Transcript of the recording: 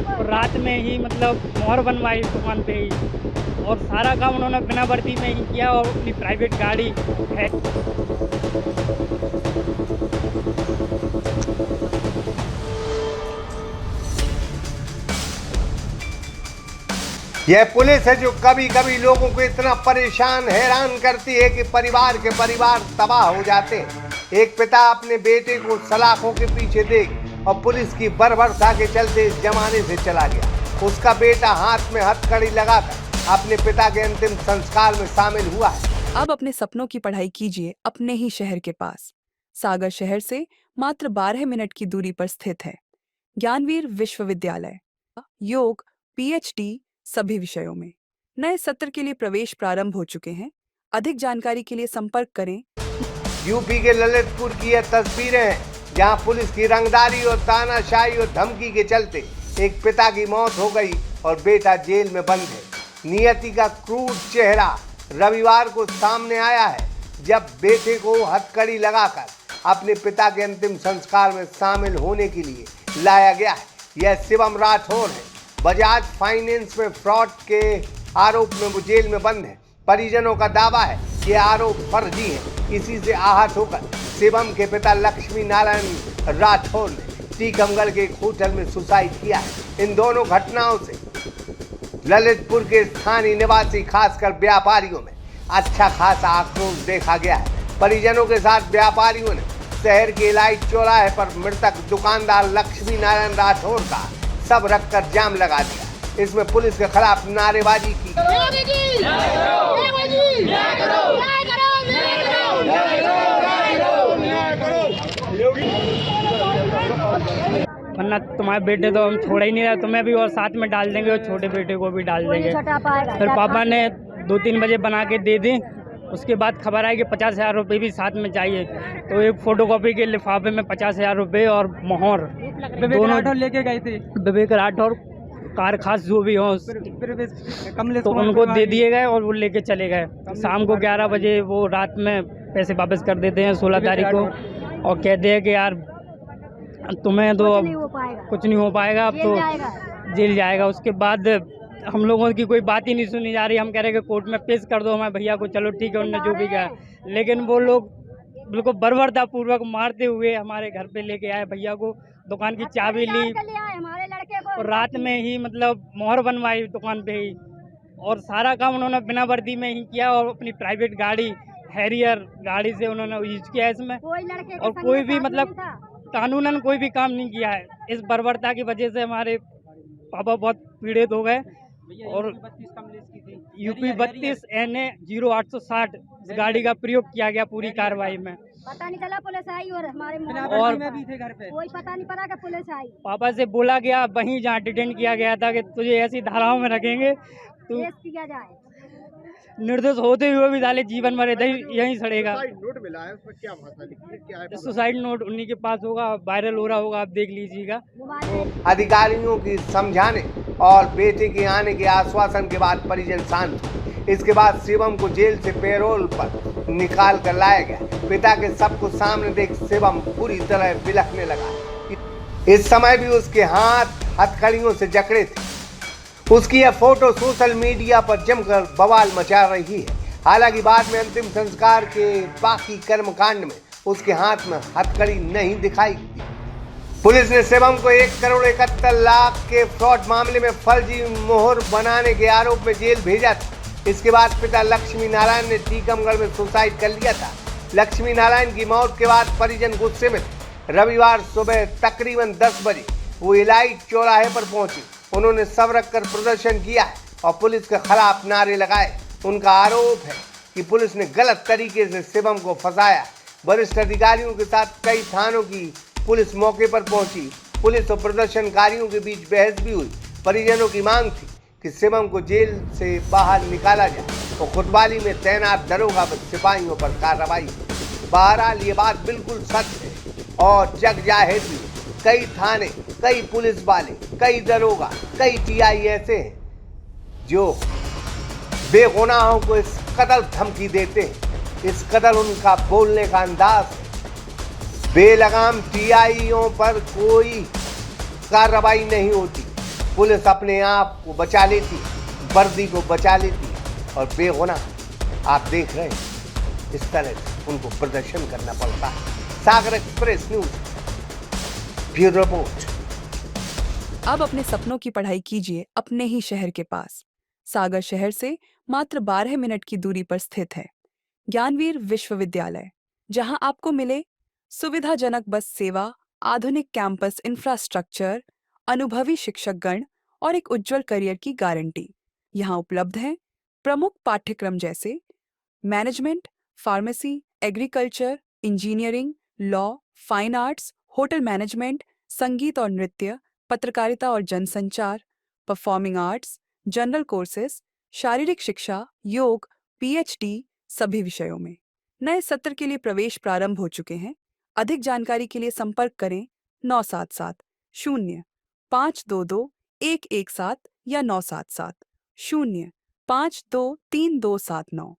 और रात में ही मतलब मोहर बनवाई दुकान पे ही, और सारा काम उन्होंने बिना वर्दी में ही किया और अपनी प्राइवेट गाड़ी है। यह पुलिस है जो कभी कभी लोगों को इतना परेशान हैरान करती है कि परिवार के परिवार तबाह हो जाते हैं। एक पिता अपने बेटे को सलाखों के पीछे देख और पुलिस की बर्बरता के चलते इस जमाने से चला गया। उसका बेटा हाथ में हथकड़ी लगाकर अपने पिता के अंतिम संस्कार में शामिल हुआ है। अब अपने सपनों की पढ़ाई कीजिए अपने ही शहर के पास। सागर शहर से मात्र 12 मिनट की दूरी पर स्थित है ज्ञानवीर विश्वविद्यालय। योग, पीएचडी सभी विषयों में। नए सत्र के लिए प्रवेश प्रारंभ हो चुके हैं। अधिक जानकारी के लिए संपर्क करें। यूपी के ललितपुर की यह तस्वीरें हैं जहां पुलिस की रंगदारी और तानाशाही और धमकी के चलते एक पिता की मौत हो गई और बेटा जेल में बंद है। नियति का क्रूर चेहरा रविवार को सामने आया है जब बेटे को हथकड़ी लगाकर अपने पिता के अंतिम संस्कार में शामिल होने के लिए लाया गया है। यह शिवम राठौर है। बजाज फाइनेंस में फ्रॉड के आरोप में वो जेल में बंद है। परिजनों का दावा है कि आरोप फर्जी है। इसी से आहत होकर शिवम के पिता लक्ष्मी नारायण राठौर ने टीकमगढ़ के एक होटल में सुसाइड किया है। इन दोनों घटनाओं से ललितपुर के स्थानीय निवासी खासकर व्यापारियों में अच्छा खासा आक्रोश देखा गया है। परिजनों के साथ व्यापारियों ने शहर के इलाइट चौराहे पर मृतक दुकानदार लक्ष्मी नारायण राठौर का सब रखकर जाम लगा दिया। इसमें पुलिस के खिलाफ नारेबाजी की। वरना तुम्हारे बेटे तो हम छोड़ ही नहीं रहे, तुम्हें भी और साथ में डाल देंगे और छोटे बेटे को भी डाल देंगे। फिर पापा ने 2-3 बजे बना के दे दी। उसके बाद खबर आई कि 50,000 रुपये भी साथ में चाहिए, तो एक फोटोकॉपी के लिफाफे में 50,000 रुपये और मोहर दोनों लेके गए थे। विवेक राठौर कार खास जो भी हो तो उनको दे दिए गए और वो लेके चले गए। शाम को 11 बजे वो रात में पैसे वापस कर देते हैं 16 तारीख को, और कहते हैं कि यार तुम्हें तो अब कुछ नहीं हो पाएगा, अब तो जेल जाएगा। उसके बाद हम लोगों की कोई बात ही नहीं सुनी जा रही। हम कह रहे हैं कि कोर्ट में पेश कर दो हमारे भैया को, चलो ठीक है, उनने जो भी कहा, लेकिन वो लोग बिल्कुल बर्बरतापूर्वक मारते हुए हमारे घर पे लेके आए भैया को। दुकान की चाबी ली और रात में ही मतलब मोहर बनवाई दुकान पे ही, और सारा काम उन्होंने बिना वर्दी में ही किया और अपनी प्राइवेट गाड़ी हैरियर गाड़ी से उन्होंने यूज किया इसमें। और कोई भी मतलब कानूनन कोई भी काम नहीं किया है। इस बर्बरता की वजह से हमारे पापा बहुत पीड़ित हो गए। और यूपी 32 NA 0860 गाड़ी का प्रयोग किया गया पूरी कार्रवाई में। पता नहीं चला पुलिस आई और हमारे और भी थे घर पे, कोई पता नहीं पड़ा कि पुलिस आई। पापा से बोला गया वहीं जहाँ डिटेन किया गया था कि तुझे ऐसी धाराओं में रखेंगे तो किया जाए। निर्दोष होते हुए भी डाले जीवन भर यहीं सड़ेगा। नोट मिला है, उसमें क्या भाषा लिखी है, क्या है? सुसाइड नोट उन्हीं के पास होगा, वायरल हो रहा होगा, आप देख लीजिएगा। अधिकारियों की समझाने और बेटे के आने के आश्वासन के बाद परिजन शांत हुए। इसके बाद शिवम को जेल से पैरोल पर निकाल कर लाया गया। पिता के सबको सामने देख शिवम पूरी तरह बिलखने लगा। इस समय भी उसके हाथ हथकड़ियों से जकड़े थे। उसकी यह फोटो सोशल मीडिया पर जमकर बवाल मचा रही है। हालांकि बाद में अंतिम संस्कार के बाकी कर्मकांड में उसके हाथ में हथकड़ी नहीं दिखाई दी। पुलिस ने शिवम को 1 करोड़ 71 लाख के फ्रॉड मामले में फर्जी मोहर बनाने के आरोप में जेल भेजा था। इसके बाद पिता लक्ष्मी नारायण ने टीकमगढ़ में सुसाइड कर लिया था। लक्ष्मी नारायण की मौत के बाद परिजन गुस्से में थे। रविवार सुबह तकरीबन 10 बजे वो इलाइट चौराहे पर पहुंचे। उन्होंने सब रखकर प्रदर्शन किया है और पुलिस के खिलाफ नारे लगाए। उनका आरोप है कि पुलिस ने गलत तरीके से शिवम को फंसाया। वरिष्ठ अधिकारियों के साथ कई थानों की पुलिस मौके पर पहुंची। पुलिस और प्रदर्शनकारियों के बीच बहस भी हुई। परिजनों की मांग थी कि शिवम को जेल से बाहर निकाला जाए और कोतवाली में तैनात दरोगा व सिपाहियों पर कार्रवाई। बहरहाल ये बात बिल्कुल सच है और जग जाहिर भी है। कई थाने, कई पुलिस वाले, कई दरोगा, कई टीआई ऐसे हैं जो बेगुनाहों को इस कदर धमकी देते हैं। इस कदर उनका बोलने का अंदाज है। बेलगाम टीआईओं पर कोई कार्रवाई नहीं होती, पुलिस अपने आप को बचा लेती है, वर्दी को बचा लेती है और बेगुनाह आप देख रहे हैं इस तरह से उनको प्रदर्शन करना पड़ता है। सागर एक्सप्रेस न्यूज ब्यूरो रिपोर्ट। अब अपने सपनों की पढ़ाई कीजिए अपने ही शहर के पास। सागर शहर से मात्र 12 मिनट की दूरी पर स्थित है ज्ञानवीर विश्वविद्यालय, जहां आपको मिले सुविधाजनक बस सेवा, आधुनिक कैंपस इंफ्रास्ट्रक्चर, अनुभवी शिक्षकगण और एक उज्जवल करियर की गारंटी। यहां उपलब्ध हैं प्रमुख पाठ्यक्रम जैसे management, pharmacy, agriculture, engineering, law, fine arts, hotel management, संगीत और नृत्य, पत्रकारिता और जनसंचार, परफॉर्मिंग आर्ट्स, जनरल कोर्सेज, शारीरिक शिक्षा, योग, पीएचडी सभी विषयों में। नए सत्र के लिए प्रवेश प्रारंभ हो चुके हैं। अधिक जानकारी के लिए संपर्क करें 977 0 522 117 या 977 0 523 279।